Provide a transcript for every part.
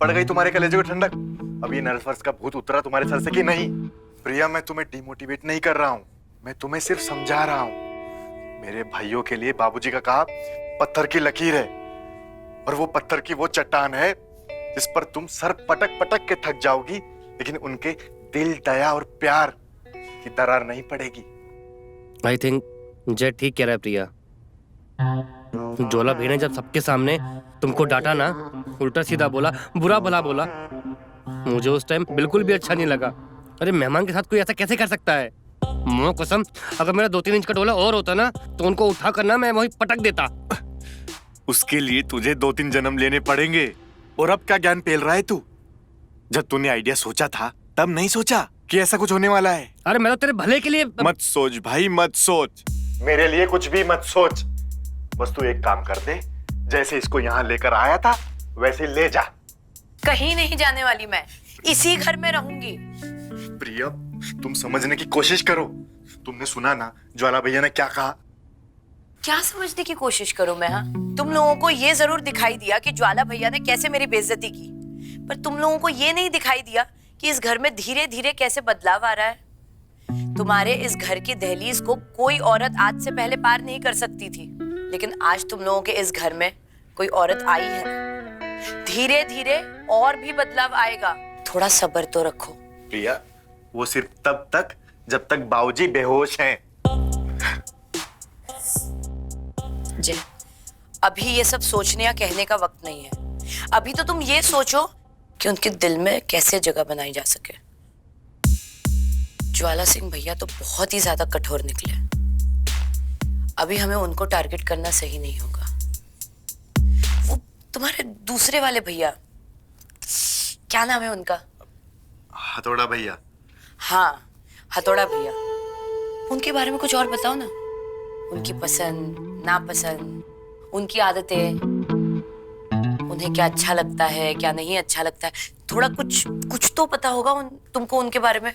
पड़ गई तुम्हारे कलेजे को ठंडक? अभी नर्वस का भूत उतरा तुम्हारे सर से कि नहीं? प्रिया, मैं तुम्हें डिमोटिवेट नहीं कर रहा हूँ, मैं तुम्हें सिर्फ समझा रहा हूँ। मेरे भाइयों के लिए बाबूजी का कहा पत्थर की लकीर है, और वो पत्थर की वो चट्टान है जिस पर तुम सर पटक पटक के थक जाओगी, लेकिन उनके दिल, दया और प्यार की दरार नहीं पड़ेगी। आई थिंक जय ठीक कह रहा है प्रिया। ज्वाला भैया ने जब सबके सामने तुमको डांटा ना, उल्टा सीधा बोला, बुरा भला बोला, मुझे उस टाइम बिल्कुल भी अच्छा नहीं लगा। अरे मेहमान के साथ कोई ऐसा कैसे कर सकता है? मौत कसम, अगर मेरा 2-3 इंच का डोला और होता ना तो उनको उठा कर ना मैं वहीं पटक देता। उसके लिए तुझे 2-3 जन्म लेने पड़ेंगे। और अब क्या ज्ञान पेल रहा है तू? जब तूने आइडिया सोचा था तब नहीं सोचा कि ऐसा कुछ होने वाला है। अरे मैं तो तेरे भले के लिए। मत सोच भाई, मत सोच, मेरे लिए कुछ भी मत सोच। बस तू एक काम कर दे, जैसे इसको यहाँ लेकर आया था वैसे ले जा। कहीं नहीं जाने वाली मैं, इसी घर में रहूंगी। प्रिया, तुम समझने की कोशिश करो। तुमने सुना ना ज्वाला भैया ने क्या कहा? क्या समझने की कोशिश करूं मैं? हाँ, तुम लोगों को ये जरूर दिखाई दिया कि ज्वाला भैया ने कैसे मेरी बेइज्जती की, पर तुम लोगों को ये नहीं दिखाई दिया कि इस घर में धीरे धीरे कैसे बदलाव आ रहा है। तुम्हारे इस घर की दहलीज को कोई औरत आज से पहले पार नहीं कर सकती थी, लेकिन आज तुम लोगों के इस घर में कोई औरत आई है। धीरे धीरे और भी बदलाव आएगा, थोड़ा सब्र तो रखो। प्रिया, वो सिर्फ तब तक जब तक बाबूजी बेहोश हैं। जय, अभी ये सब सोचने या कहने का वक्त नहीं है। अभी तो तुम ये सोचो कि उनके दिल में कैसे जगह बनाई जा सके। ज्वाला सिंह भैया तो बहुत ही ज्यादा कठोर निकले। अभी हमें उनको टारगेट करना सही नहीं होगा। वो तुम्हारे दूसरे वाले भैया, क्या नाम है उनका? हथौड़ा भैया। हाँ, हथौड़ा भैया। उनके बारे में कुछ और बताओ ना। उनकी पसंद, नापसंद, उनकी आदतें, उन्हें क्या अच्छा लगता है, क्या नहीं अच्छा लगता है, थोड़ा कुछ तो पता होगा तुमको उनके बारे में।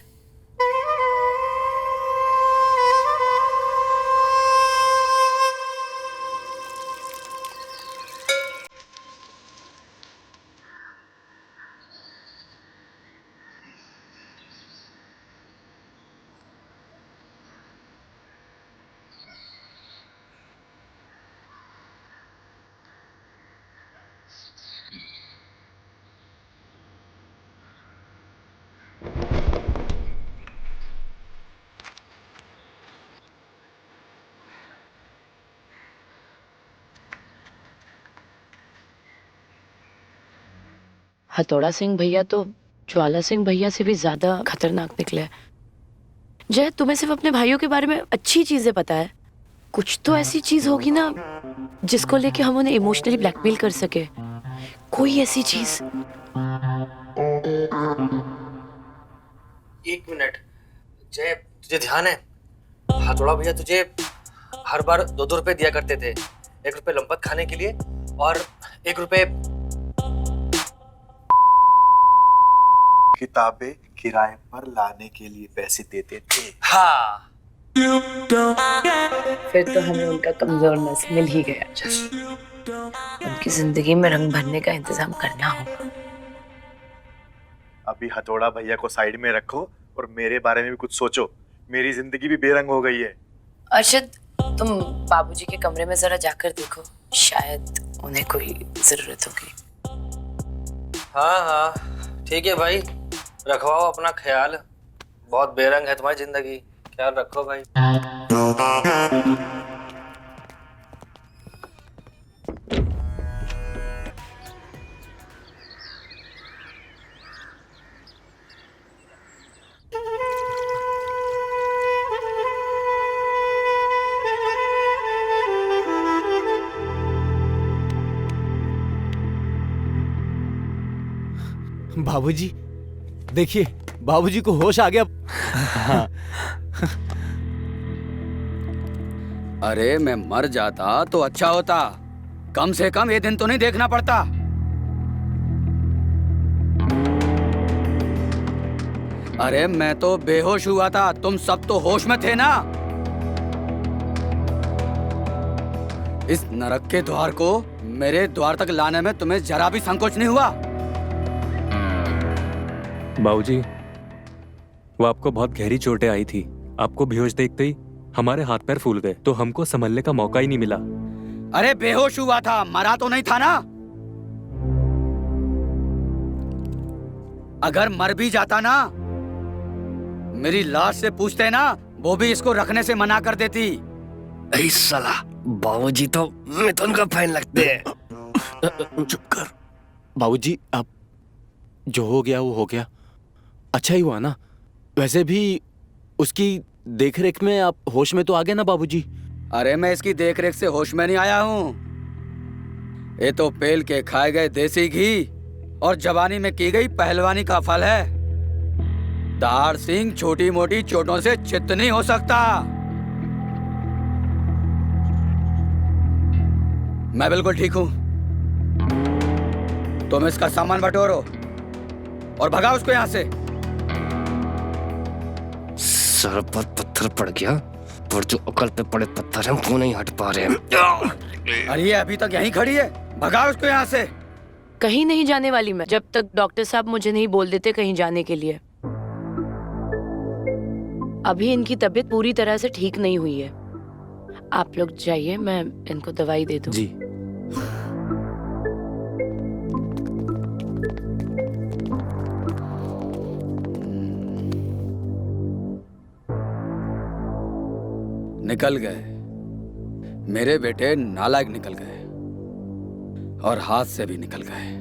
हथौड़ा सिंह भैया तो ज्वाला सिंह भैया से भी ज्यादा खतरनाक निकले। जय, तुम्हें सिर्फ अपने भाइयों के बारे में अच्छी चीजें पता है। कुछ तो ऐसी चीज होगी ना जिसको लेके हम उन्हें इमोशनली ब्लैकमेल कर सके। कोई ऐसी चीज। एक मिनट जय, तुझे ध्यान है हथौड़ा भैया तुझे हर बार 2-2 रुपए दिया करते थे। 1 रुपए लंपत खाने के लिए और 1 रुपए किताबें किराए पर लाने के लिए पैसे देते थे। हाँ, फिर तो हमें उनका कमजोर नस मिल ही गया। उनकी जिंदगी में रंग भरने का इंतजाम करना होगा। अभी हथौड़ा भैया को साइड में रखो और मेरे बारे में भी कुछ सोचो। मेरी जिंदगी भी बेरंग हो गई है। अर्शद, तुम बाबूजी के कमरे में जरा जाकर देखो, शायद उन्हें कोई जरूरत होगी। हाँ हाँ ठीक है भाई, रखवाओ अपना ख्याल। बहुत बेरंग है तुम्हारी जिंदगी, ख्याल रखो भाई। बाबूजी, देखिए बाबूजी को होश आ गया। अरे मैं मर जाता तो अच्छा होता, कम से कम ये दिन तो नहीं देखना पड़ता। अरे मैं तो बेहोश हुआ था, तुम सब तो होश में थे ना। इस नरक के द्वार को मेरे द्वार तक लाने में तुम्हें जरा भी संकोच नहीं हुआ। बाबूजी, वो आपको बहुत गहरी चोटें आई थी। आपको बेहोश देखते ही हमारे हाथ पैर फूल गए, तो हमको संभलने का मौका ही नहीं मिला। अरे बेहोश हुआ था, मरा तो नहीं था ना। अगर मर भी जाता ना, मेरी लाश से पूछते ना, वो भी इसको रखने से मना कर देती। अरे साला, बाबूजी तो मिथुन का फैन लगते हैं। चुप कर बाबूजी, अब जो हो गया वो हो गया, अच्छा ही हुआ ना। वैसे भी उसकी देखरेख में आप होश में तो आ गए ना बाबूजी। अरे मैं इसकी देखरेख से होश में नहीं आया हूँ। ये तो पेल के खाए गए देसी घी और जवानी में की गई पहलवानी का फल है। दाढ़ सिंह छोटी मोटी चोटों से चित्त नहीं हो सकता। मैं बिल्कुल ठीक हूँ। तुम इसका सामान बटोरो और भगाओ उसको यहाँ से। सर पर पत्थर पड़ गया, पर जो अकल पे पड़े पत्थर हैं वो नहीं हट पा रहे हैं। अरे ये अभी तक यहीं खड़ी है, भगाओ उसको यहाँ से। कहीं नहीं जाने वाली मैं, जब तक डॉक्टर साहब मुझे नहीं बोल देते कहीं जाने के लिए। अभी इनकी तबीयत पूरी तरह से ठीक नहीं हुई है। आप लोग जाइए, मैं इनको दवाई दे दूं। जी। निकल गए मेरे बेटे, नालायक निकल गए और हाथ से भी निकल गए।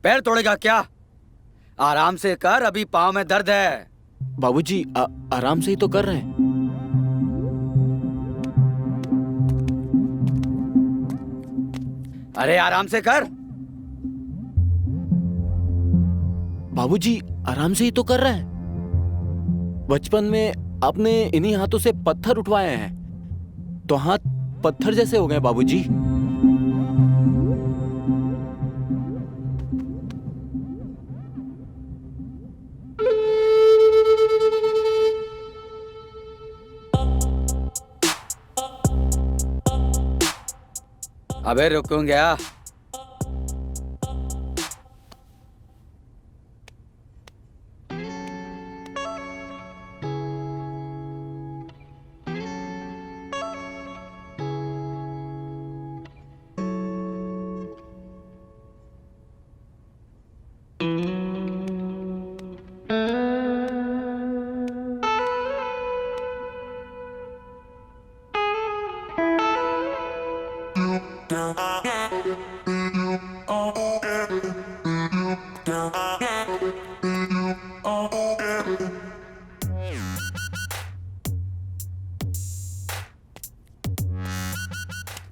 पैर तोड़ेगा क्या? आराम से कर, अभी पाँव में दर्द है। बाबूजी आराम से ही तो कर रहे हैं। अरे आराम से कर। बाबूजी आराम से ही तो कर रहे हैं। बचपन में आपने इन्हीं हाथों से पत्थर उठवाए हैं, तो हाथ पत्थर जैसे हो गए बाबूजी। अबे रुकूंगा।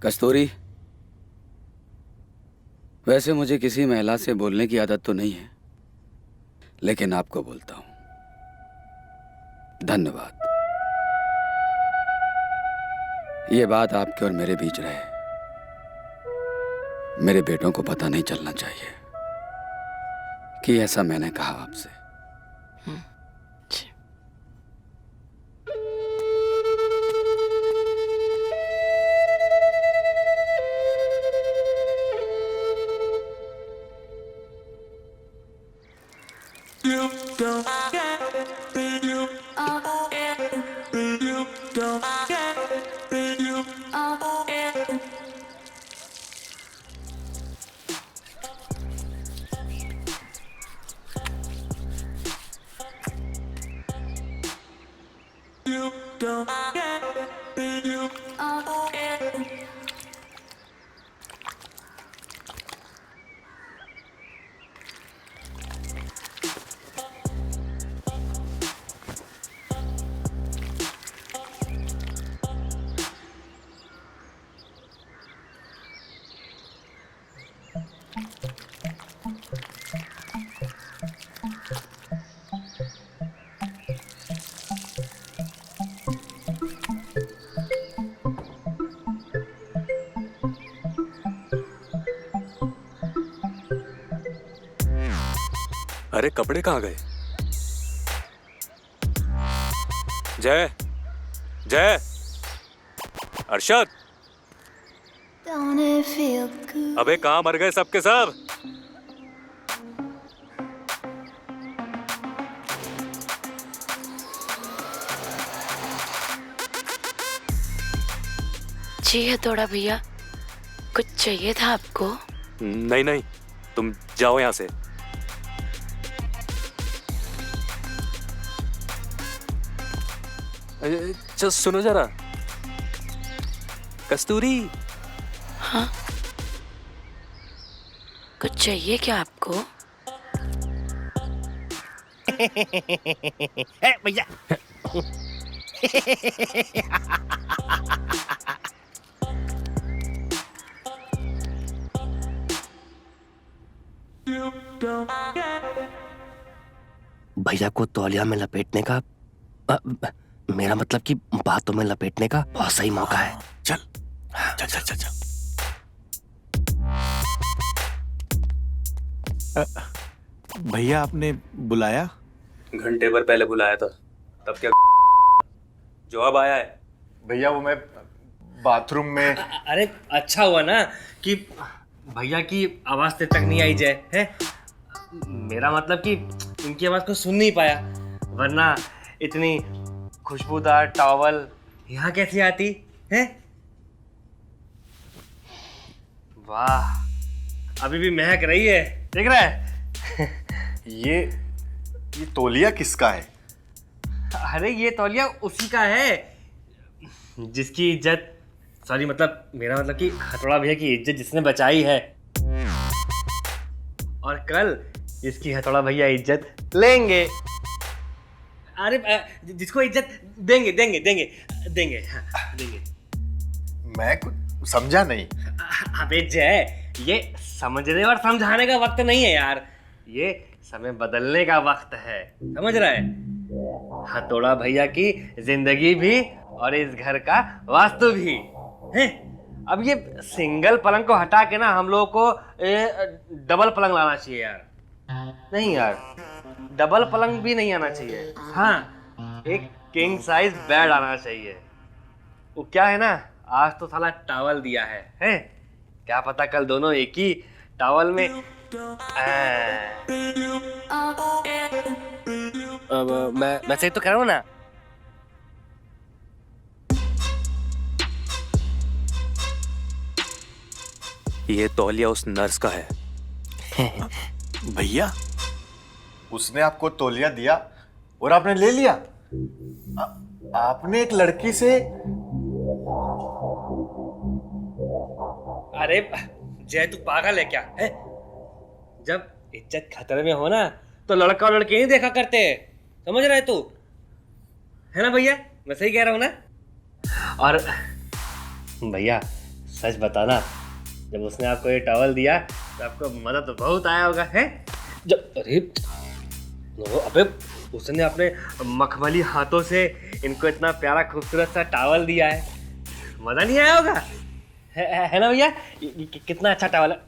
कस्तूरी, वैसे मुझे किसी महिला से बोलने की आदत तो नहीं है, लेकिन आपको बोलता हूं। धन्यवाद। ये बात आपके और मेरे बीच रहे, मेरे बेटों को पता नहीं चलना चाहिए कि ऐसा मैंने कहा आपसे। अरे कपड़े कहाँ गए? जय, जय, Arshad, Don't it feel good? अबे कहाँ मर गए सबके सब? जी है थोड़ा भैया, कुछ चाहिए था आपको? नहीं नहीं, तुम जाओ यहाँ से। चल सुनो जरा, कस्तूरी। हाँ, कुछ चाहिए क्या आपको? भैया भैया को तौलिया में लपेटने का मेरा मतलब कि बातों में लपेटने का बहुत सही मौका है। चल चल चल चल चल। भैया आपने बुलाया? घंटे भर पहले बुलाया था, तब क्या जवाब आया है? भैया वो मैं बाथरूम में। अरे अच्छा हुआ ना कि भैया की आवाज तेरे तक नहीं आई जाए है। मेरा मतलब कि उनकी आवाज को सुन नहीं पाया, वरना इतनी खुशबूदार टॉवल यहाँ कैसे आती है? वाह, अभी भी महक रही है, देख रहा है? ये तौलिया किसका है? अरे ये तौलिया उसी का है जिसकी इज्जत, सॉरी मतलब मेरा मतलब कि हथौड़ा भैया की इज्जत जिसने बचाई है, और कल जिसकी हथौड़ा भैया इज्जत लेंगे। अरे जिसको इज्जत देंगे देंगे देंगे देंगे, हाँ, देंगे। मैं कुछ समझा नहीं। अबे जय, ये समझने और समझाने का वक्त नहीं है यार, ये समय बदलने का वक्त है, समझ रहा है? हथौड़ा भैया की जिंदगी भी और इस घर का वास्तु भी है। अब ये सिंगल पलंग को हटा के ना हम लोगों को डबल पलंग लाना चाहिए यार। नहीं यार, डबल पलंग भी नहीं आना चाहिए, हाँ एक किंग साइज बेड आना चाहिए। वो क्या है ना, आज तो साला टॉवल दिया है? क्या पता कल दोनों एक ही टॉवल में मैं सही तो कह रहा हूँ ना? ये तौलिया उस नर्स का है। भैया उसने आपको तौलिया दिया और आपने ले लिया? आपने एक लड़की से? अरे जय, तू पागल है क्या है? जब इज्जत खतरे में हो ना तो लड़का और लड़की नहीं देखा करते, समझ रहा है तू? है ना भैया, मैं सही कह रहा हूँ ना? और भैया सच बताना, जब उसने आपको ये टॉवल दिया तो आपको मजा तो बहुत आया होगा, है? जब अबे उसने अपने मखमली हाथों से इनको इतना प्यारा खूबसूरत सा टॉवल दिया है, मजा नहीं आया होगा? है ना भैया? कितना अच्छा टॉवल है।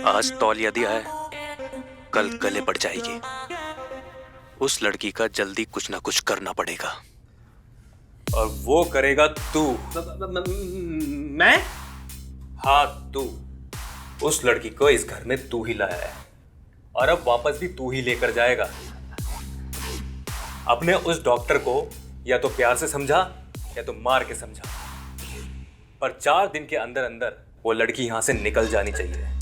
आज तौलिया दिया है, कल गले पड़ जाएगी। उस लड़की का जल्दी कुछ ना कुछ करना पड़ेगा, और वो करेगा तू। मैं? हाँ तू। उस लड़की को इस घर में तू ही लाया है, और अब वापस भी तू ही लेकर जाएगा। अपने उस डॉक्टर को या तो प्यार से समझा या तो मार के समझा, पर 4 दिन के अंदर अंदर वो लड़की यहां से निकल जानी चाहिए।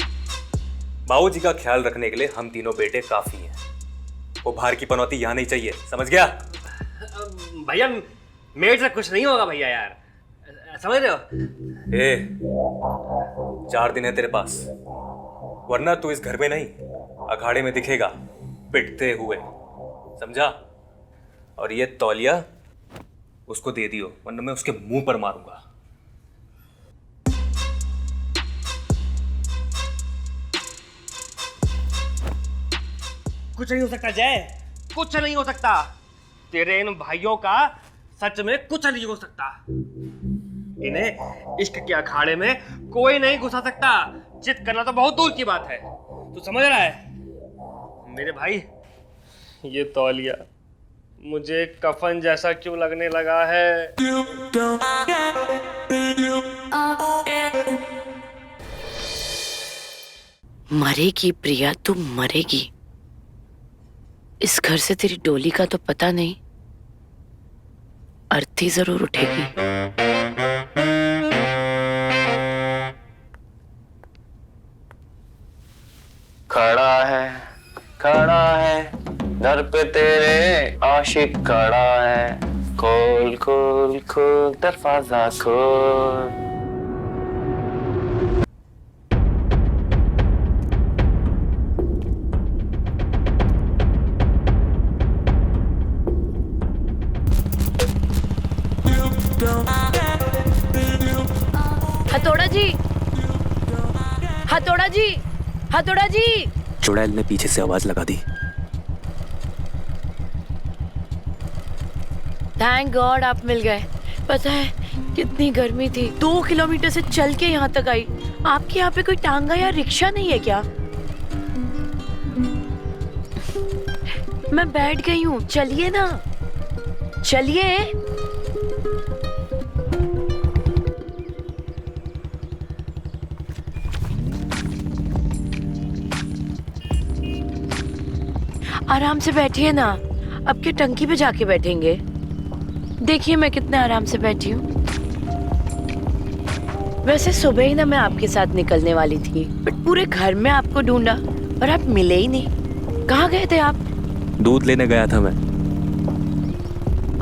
बाबूजी का ख्याल रखने के लिए हम तीनों बेटे काफी हैं। वो बाहर की पनौती यहां नहीं चाहिए, समझ गया? भैया मेरे से कुछ नहीं होगा भैया यार, समझ रहे हो? 4 दिन है तेरे पास, वरना तू इस घर में नहीं अखाड़े में दिखेगा पिटते हुए, समझा? और ये तौलिया उसको दे दियो, वरना मैं उसके मुंह पर मारूंगा। कुछ नहीं हो सकता जय, कुछ नहीं हो सकता। तेरे इन भाइयों का सच में कुछ नहीं हो सकता। इन्हें इश्क के अखाड़े में कोई नहीं घुसा सकता। चित करना तो बहुत दूर की बात है, तू समझ रहा है? मेरे भाई, ये तौलिया मुझे कफन जैसा क्यों लगने लगा है? मरेगी प्रिया, तू मरेगी। इस घर से तेरी डोली का तो पता नहीं, अर्थी जरूर उठेगी। खड़ा है दर पे तेरे आशिक खड़ा है, खोल खोल खोल दरवाजा खोल। हथौड़ा जी, हथौड़ा जी, हथौड़ा जी। चुड़ैल ने पीछे से आवाज लगा दी। थैंक गॉड आप मिल गए। पता है कितनी गर्मी थी, 2 किलोमीटर से चल के यहाँ तक आई। आपके यहाँ पे कोई टांगा या रिक्शा नहीं है क्या? मैं बैठ गई हूँ, चलिए ना, चलिए। आराम से बैठिए ना, अब के टंकी पे जाके बैठेंगे। देखिए मैं कितने आराम से बैठी हूँ। वैसे सुबह ही ना मैं आपके साथ निकलने वाली थी, बट पूरे घर में आपको ढूंढा पर आप मिले ही नहीं। कहाँ गए थे आप? दूध लेने गया था मैं।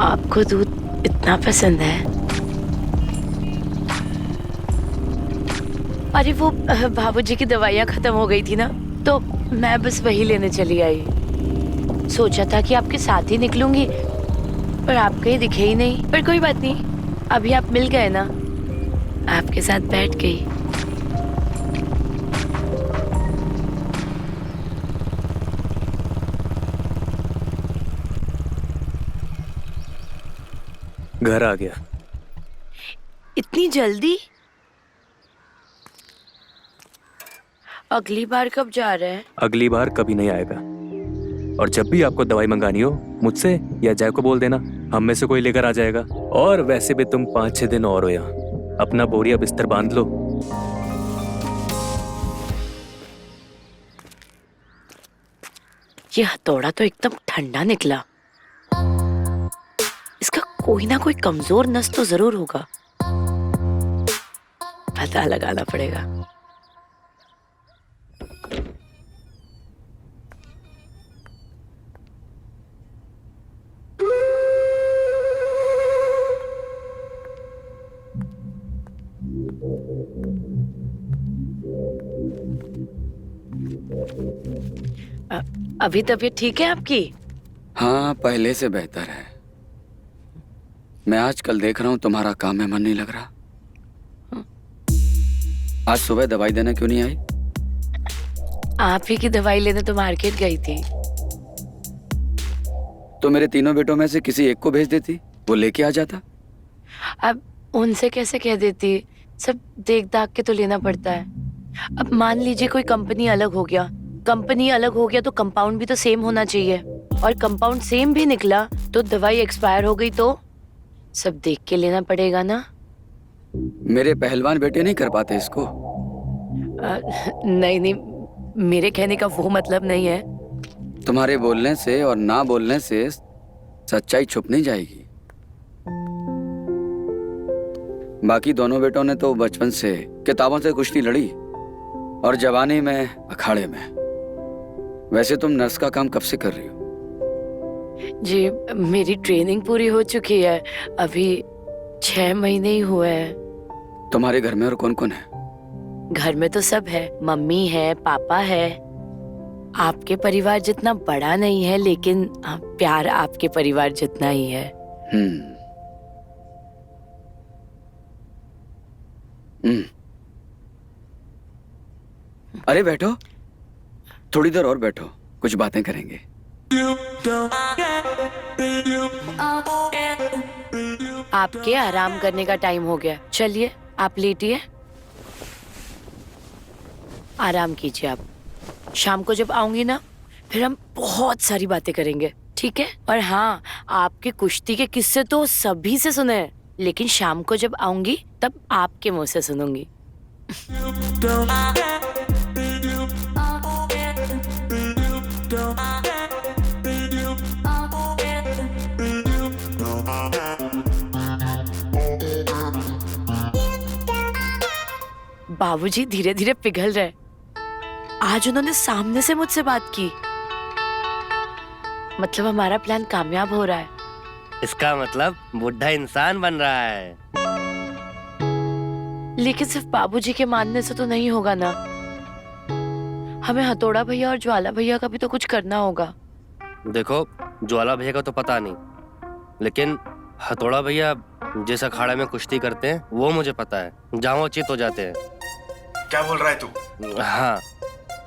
आपको दूध इतना पसंद है? अरे वो बाबूजी की दवाइयाँ खत्म हो गई थी ना, तो मैं बस वही लेने चली आई। सोचा था कि आपके साथ ही निकलूंगी, पर आप कहीं दिखे ही नहीं। पर कोई बात नहीं, अभी आप मिल गए ना, आपके साथ बैठ गई। घर आ गया। इतनी जल्दी? अगली बार कब जा रहे हैं? अगली बार कभी नहीं आएगा। और जब भी आपको दवाई मंगानी हो मुझसे या जय को बोल देना, हम में से कोई लेकर आ जाएगा। और वैसे भी तुम 5-6 दिन और हो यहाँ, अपना बोरिया बिस्तर बांध लो। ये हथौड़ा तो एकदम ठंडा निकला। इसका कोई ना कोई कमजोर नस तो जरूर होगा, पता लगाना पड़ेगा। अभी तबीयत ठीक है आपकी? हाँ, पहले से बेहतर है। मैं आजकल देख रहा हूँ तुम्हारा काम में मन नहीं लग रहा। आज सुबह दवाई देने क्यों नहीं आई? आप ही की दवाई लेने तो मार्केट गई थी। तो मेरे तीनों बेटों में से किसी एक को भेज देती, वो लेके आ जाता। अब उनसे कैसे कह देती, सब देख दाख के तो लेना पड़ता है। अब मान लीजिए कोई कंपनी अलग हो गया, कंपनी अलग हो गया तो कंपाउंड भी तो सेम होना चाहिए, और कंपाउंड सेम भी निकला तो दवाई एक्सपायर हो गई तो सब देख के लेना पड़ेगा ना। मेरे पहलवान बेटे नहीं कर पाते इसको। नहीं नहीं, मेरे कहने का वो मतलब नहीं है। तुम्हारे बोलने से और ना बोलने से सच्चाई छुप नहीं जाएगी। बाकी दोनों बेटों ने तो बचपन से किताबों से कुश्ती लड़ी और जवानी में अखाड़े में। वैसे तुम नर्स का काम कब से कर रही हो? जी मेरी ट्रेनिंग पूरी हो चुकी है, अभी 6 महीने ही हुए हैं। तुम्हारे घर में और कौन कौन है? घर में तो सब है, मम्मी है, पापा है। आपके परिवार जितना बड़ा नहीं है, लेकिन प्यार आपके परिवार जितना ही है। अरे बैठो, थोड़ी देर और बैठो, कुछ बातें करेंगे। आपके आराम करने का टाइम हो गया, चलिए आप लेटिए, आराम कीजिए। आप शाम को जब आऊंगी ना, फिर हम बहुत सारी बातें करेंगे, ठीक ठीक है। और हाँ, आपके कुश्ती के किस्से तो सभी से सुने हैं, लेकिन शाम को जब आऊंगी तब आपके मुंह से सुनूंगी। बाबूजी धीरे धीरे पिघल रहे। आज उन्होंने सामने से मुझसे बात की, मतलब हमारा प्लान कामयाब हो रहा है। इसका मतलब बुढ़ा इंसान बन रहा है। लेकिन सिर्फ बाबूजी के मानने से तो नहीं होगा ना, हमें हथौड़ा भैया और ज्वाला भैया का भी तो कुछ करना होगा। देखो, ज्वाला भैया का तो पता नहीं, लेकिन हथौड़ा भैया जिस अखाड़े में कुश्ती करते हैं वो मुझे पता है, जहाँ वो चित हो जाते हैं। क्या बोल रहा है तू? हाँ,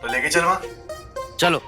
तो लेके चल वहाँ। चलो।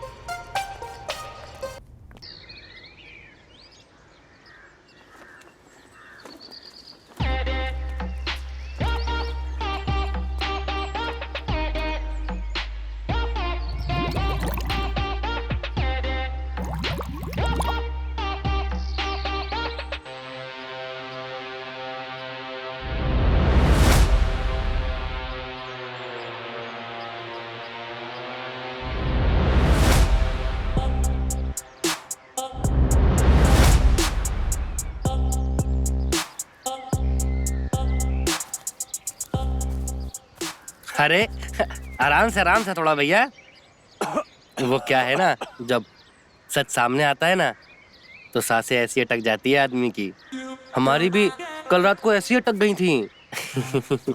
अरे आराम से थोड़ा भैया। वो क्या है ना, जब सच सामने आता है ना तो सांसें ऐसी अटक जाती है आदमी की। हमारी भी कल रात को ऐसी अटक गई थी।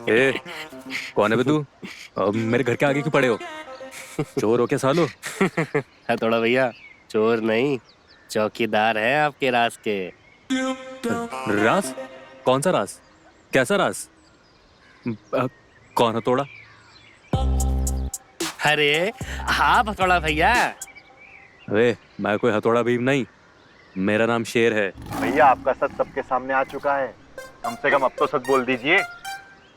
ए, कौन है बे तू? मेरे घर के आगे क्यों पड़े हो? चोर हो क्या सालो? थोड़ा भैया चोर नहीं, चौकीदार है आपके राज के। राज? कौन सा राज? कैसा राज? कौन हथौड़ा? अरे आप हथौड़ा भैया। अरे मैं कोई हथौड़ा भीम नहीं, मेरा नाम शेर है। भैया आपका सच सबके सामने आ चुका है, कम से कम अब तो सच बोल दीजिए।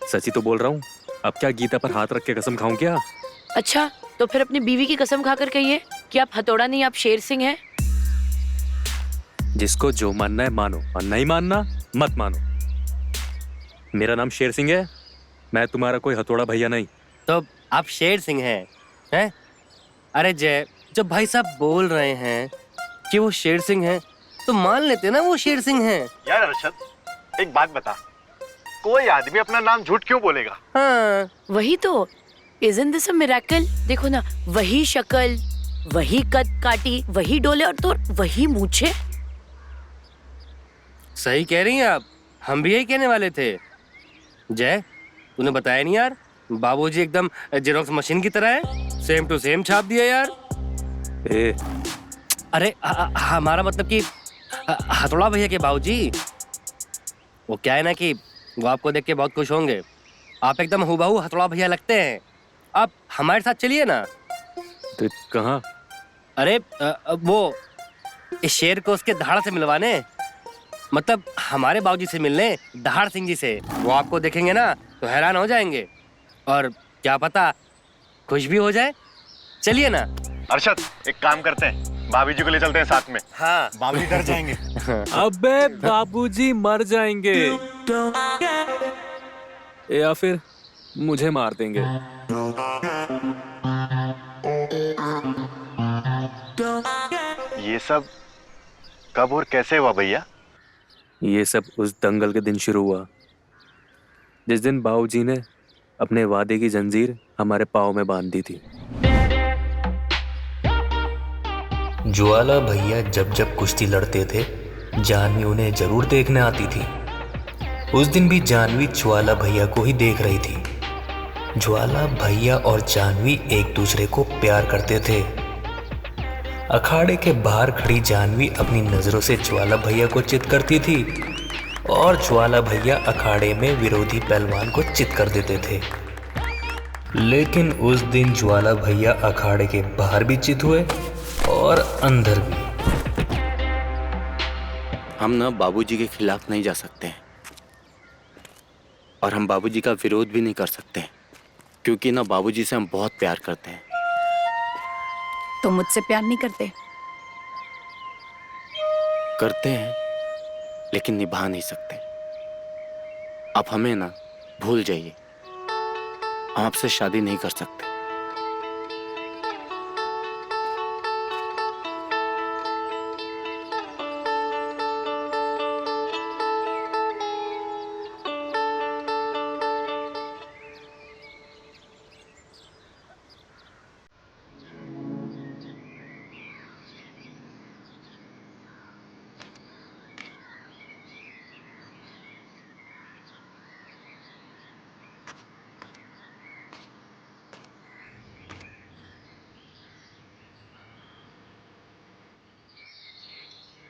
सच ही तो बोल रहा हूँ। अब क्या गीता पर हाथ रख के कसम खाऊं क्या? अच्छा, तो फिर अपनी बीवी की कसम खाकर कहिए कि आप हथौड़ा नहीं, आप शेर सिंह हैं। जिसको जो मानना है मानो, और नहीं मानना मत मानो। मेरा नाम शेर सिंह है, मैं तुम्हारा कोई हथौड़ा भैया नहीं। तो आप शेर सिंह हैं? अरे जय, जब भाई साहब बोल रहे हैं कि वो शेर सिंह हैं तो मान लेते ना वो शेर सिंह हैं। यार अरशद, एक बात बता, कोई आदमी अपना नाम झूठ क्यों बोलेगा? हाँ, वही तो। Isn't this a miracle? देखो ना, वही शक्ल, वही कद काटी, वही डोले और तो वही मूछे। सही कह रही हैं आप, हम भी यही कहने वाले थे। जय, तूने बताया नहीं यार, बाबूजी एकदम जेरोक्स मशीन की तरह है, सेम टू सेम छाप दिया यार। ए, अरे हमारा मतलब कि हथौड़ा भैया के बाबूजी, वो क्या है ना कि वो आपको देख के बहुत खुश होंगे। आप एकदम हूबहू हथौड़ा भैया लगते हैं। आप हमारे साथ चलिए ना। तो कहाँ? अरे वो इस शेर को उसके दहाड़ से मिलवाने, मतलब हमारे बाबूजी से मिलने, दहाड़ सिंह जी से। वो आपको देखेंगे ना तो हैरान हो जाएंगे, और क्या पता खुश भी हो जाए। चलिए ना। अरशद, एक काम करते हैं, भाभी जी को ले चलते हैं साथ में। हाँ, भाभी डर जाएंगे। अबे बाबूजी मर जाएंगे, या फिर मुझे मार देंगे। ये सब कब और कैसे हुआ भैया? ये सब उस दंगल के दिन शुरू हुआ, जिस दिन बाबूजी ने अपने वादे की जंजीर हमारे पाँव में बांध दी थी। ज्वाला भैया जब जब कुश्ती लड़ते थे, जानवी उन्हें जरूर देखने आती थी। उस दिन भी जानवी ज्वाला भैया को ही देख रही थी। ज्वाला भैया और जानवी एक दूसरे को प्यार करते थे। अखाड़े के बाहर खड़ी जानवी अपनी नजरों से ज्वाला भैया को चित करती थी, और ज्वाला भैया अखाड़े में विरोधी पहलवान को चित कर देते थे। लेकिन उस दिन ज्वाला भैया अखाड़े के बाहर भी चित हुए और अंदर भी। हम ना बाबूजी के खिलाफ नहीं जा सकते हैं, और हम बाबूजी का विरोध भी नहीं कर सकते हैं, क्योंकि ना बाबूजी से हम बहुत प्यार करते हैं। तुम मुझसे प्यार नहीं करते? करते हैं लेकिन निभा नहीं सकते। आप हमें ना भूल जाइए, हम आपसे शादी नहीं कर सकते।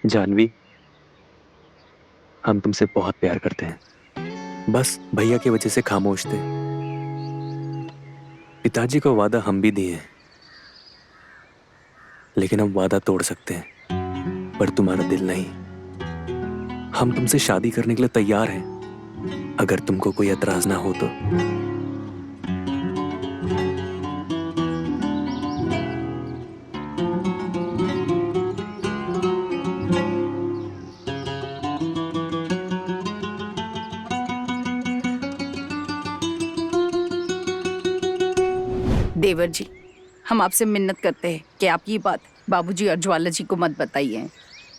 जानवी, हम तुमसे बहुत प्यार करते हैं, बस भैया की वजह से खामोश थे। पिताजी को वादा हम भी दिए हैं, लेकिन हम वादा तोड़ सकते हैं, पर तुम्हारा दिल नहीं। हम तुमसे शादी करने के लिए तैयार हैं, अगर तुमको कोई एतराज ना हो तो। देवर जी, हम आपसे मिन्नत करते हैं कि आप ये बात बाबूजी और ज्वाला जी को मत बताइए।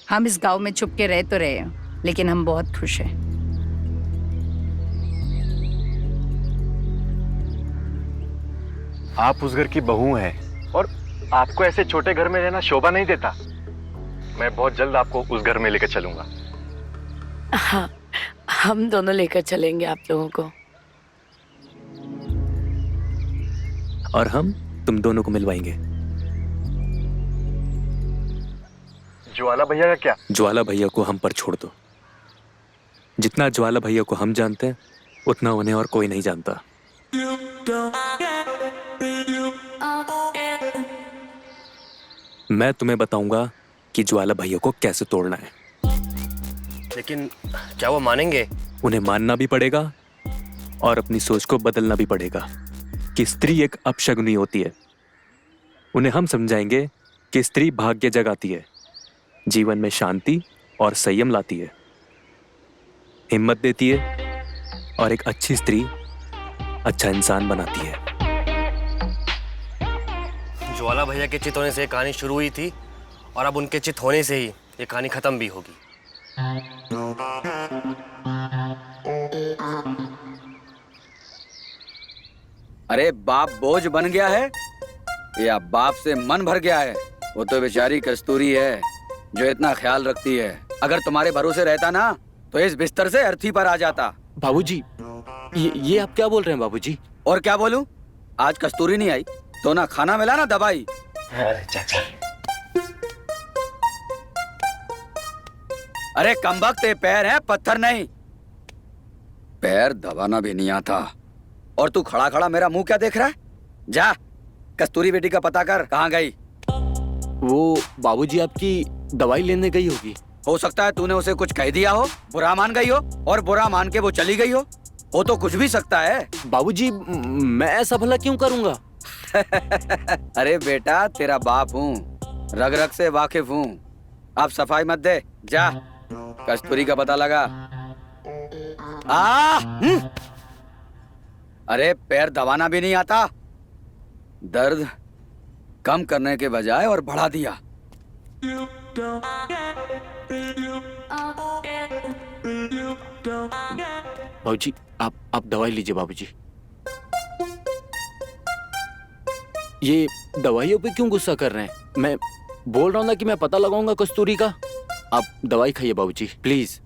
हम इस गांव में छुप के रह तो रहे हैं, लेकिन हम बहुत खुश हैं। आप उस घर की बहू हैं और आपको ऐसे छोटे घर में रहना शोभा नहीं देता। मैं बहुत जल्द आपको उस घर में लेकर चलूंगा। हाँ, हम दोनों लेकर चलेंगे आप लोगों को। और हम तुम दोनों को मिलवाएंगे। ज्वाला भैया का क्या? ज्वाला भैया को हम पर छोड़ दो। जितना ज्वाला भैया को हम जानते हैं, उतना उन्हें और कोई नहीं जानता। मैं तुम्हें बताऊंगा कि ज्वाला भैया को कैसे तोड़ना है। लेकिन क्या वो मानेंगे? उन्हें मानना भी पड़ेगा और अपनी सोच को बदलना भी पड़ेगा कि स्त्री एक अपशगुनी होती है। उन्हें हम समझाएंगे कि स्त्री भाग्य जगाती है, जीवन में शांति और संयम लाती है, हिम्मत देती है और एक अच्छी स्त्री अच्छा इंसान बनाती है। ज्वाला भैया के चित होने से ये कहानी शुरू हुई थी और अब उनके चित होने से ही ये कहानी खत्म भी होगी। अरे बाप बोझ बन गया है या बाप से मन भर गया है? वो तो बेचारी कस्तूरी है जो इतना ख्याल रखती है। अगर तुम्हारे भरोसे रहता ना तो इस बिस्तर से अर्थी पर आ जाता। बाबूजी, ये आप क्या बोल रहे हैं बाबूजी? और क्या बोलूं? आज कस्तूरी नहीं आई तो ना खाना मिला ना दवाई। अरे चाचा, अरे कमबख्त ये पैर है, पत्थर नहीं। पैर दबाना भी नहीं आता और तू खड़ा खड़ा मेरा मुंह क्या देख रहा है? जा कस्तूरी बेटी का पता कर, कहाँ गई? वो बाबूजी आपकी दवाई लेने गई होगी। हो सकता है तूने उसे कुछ कह दिया हो, बुरा मान गई हो और बुरा मान के वो चली गई हो तो कुछ भी सकता है। बाबूजी, मैं ऐसा भला क्यों करूंगा? अरे बेटा, तेरा बाप हूँ, रग रग से वाकिफ हूँ। अब सफाई मत दे, जा कस्तूरी का पता लगा। अरे पैर दबाना भी नहीं आता, दर्द कम करने के बजाय और बढ़ा दिया। बाबूजी, आप दवाई लीजिए बाबूजी। ये दवाइयों पे क्यों गुस्सा कर रहे हैं? मैं बोल रहा हूँ ना कि मैं पता लगाऊंगा कस्तूरी का। आप दवाई खाइए बाबूजी, प्लीज।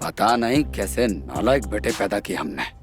पता नहीं कैसे नालायक बेटे पैदा किए हमने।